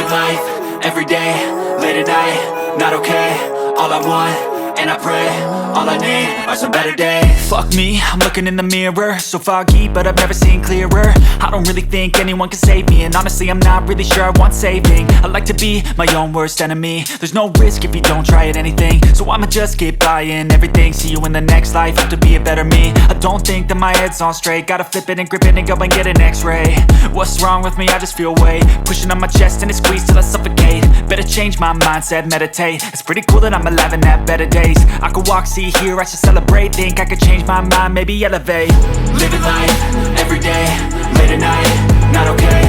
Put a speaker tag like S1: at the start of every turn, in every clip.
S1: Living life, everyday, late at night, not okay. All I want, and I pray, all I need are some better days.
S2: Fuck me, I'm looking in the mirror, so foggy, but I've never seen clearer. I don't really think anyone can save me, and honestly I'm not really sure I want saving. I like to be my own worst enemy. There's no risk if you don't try at anything, so I'ma just keep buying everything. See you in the next life, have to be a better me. I don't think that my head's on straight, gotta flip it and grip it and go and get an x-ray. What's wrong with me? I just feel weight pushing on my chest and it squeezes till I suffocate. Better change my mindset, meditate. It's pretty cool that I'm alive and have better days. I could walk, see, hear, I should celebrate. Think I could change my mind, maybe elevate.
S1: Living life, everyday, late at night, not okay.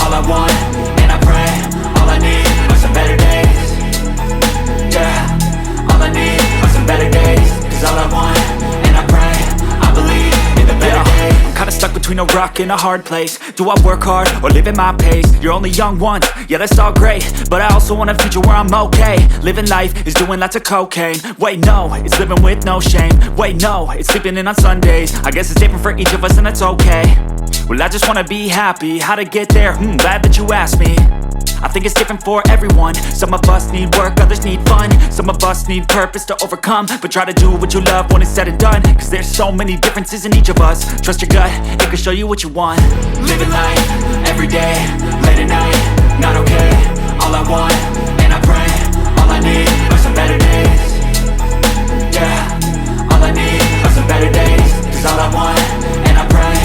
S1: All I want, and I pray, all I need are some better days. Yeah, all I need are some better days. Cause all I want, and I pray, I believe in the better days.
S2: I'm kinda stuck between a rock and a hard place. Do I work hard or live at my pace? You're only young once, yeah that's all great, but I also want a future where I'm okay. Living life is doing lots of cocaine. Wait no, it's living with no shame. Wait no, it's sleeping in on Sundays. I guess it's different for each of us and that's okay. Well I just wanna be happy, how to get there? Glad that you asked me. I think it's different for everyone. Some of us need work, others need fun. Some of us need purpose to overcome. But try to do what you love when it's said and done, cause there's so many differences in each of us. Trust your gut, it can show you what you want.
S1: Living life, everyday, late at night, not okay. All I want, and I pray, all I need are some better days. Yeah, all I need are some better days. Cause all I want, and I pray,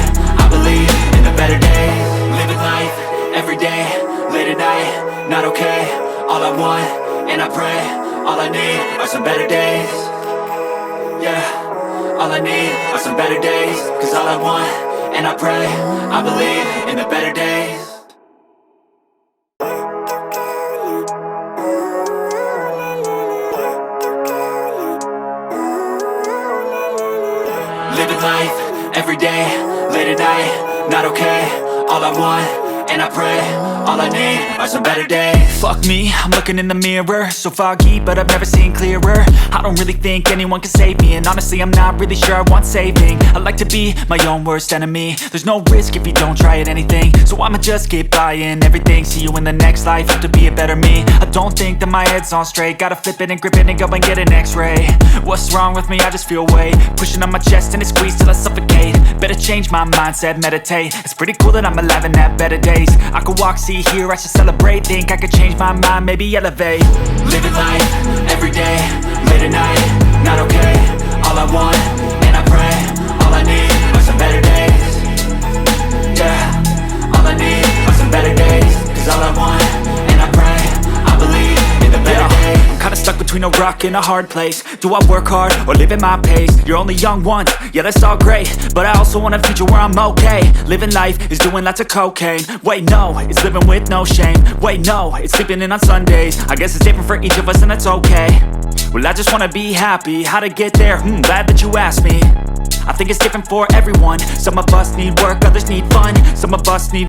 S1: I believe in the better days. Living life, everyday, late at night, not okay. All I want, and I pray, all I need are some better days. Yeah, all I need are some better days. Cause all I want, and I pray, I believe in the better days. Living life, everyday, late at night, not okay. All I want, and I pray, all I need are some better days.
S2: Fuck me, I'm looking in the mirror, so foggy, but I've never seen clearer. I don't really think anyone can save me, and honestly I'm not really sure I want saving. I like to be my own worst enemy. There's no risk if you don't try at anything, so I'ma just keep buying everything. See you in the next life, have to be a better me. I don't think that my head's on straight, gotta flip it and grip it and go and get an x-ray. What's wrong with me? I just feel weight pushing on my chest and it squeezes till I suffocate. Better change my mindset, meditate. It's pretty cool that I'm alive and have better days. I could walk, see, hear, I should celebrate. Think I could change my mind, maybe elevate.
S1: Living life, everyday, late at night, not okay. All I want, and I pray, all I need are some better days. Yeah, all I need are some better days. Cause all I want, and I pray, I believe in the better days.
S2: I'm kinda stuck between a rock and a hard place. Do I work hard or live at my pace? You're only young once, yeah that's all great, but I also want a future where I'm okay. Living life is doing lots of cocaine. Wait no, it's living with no shame. Wait no, it's sleeping in on Sundays. I guess it's different for each of us and that's okay. Well I just wanna be happy, how to get there? Glad that you asked me. I think it's different for everyone. Some of us need work, others need fun. Some of us need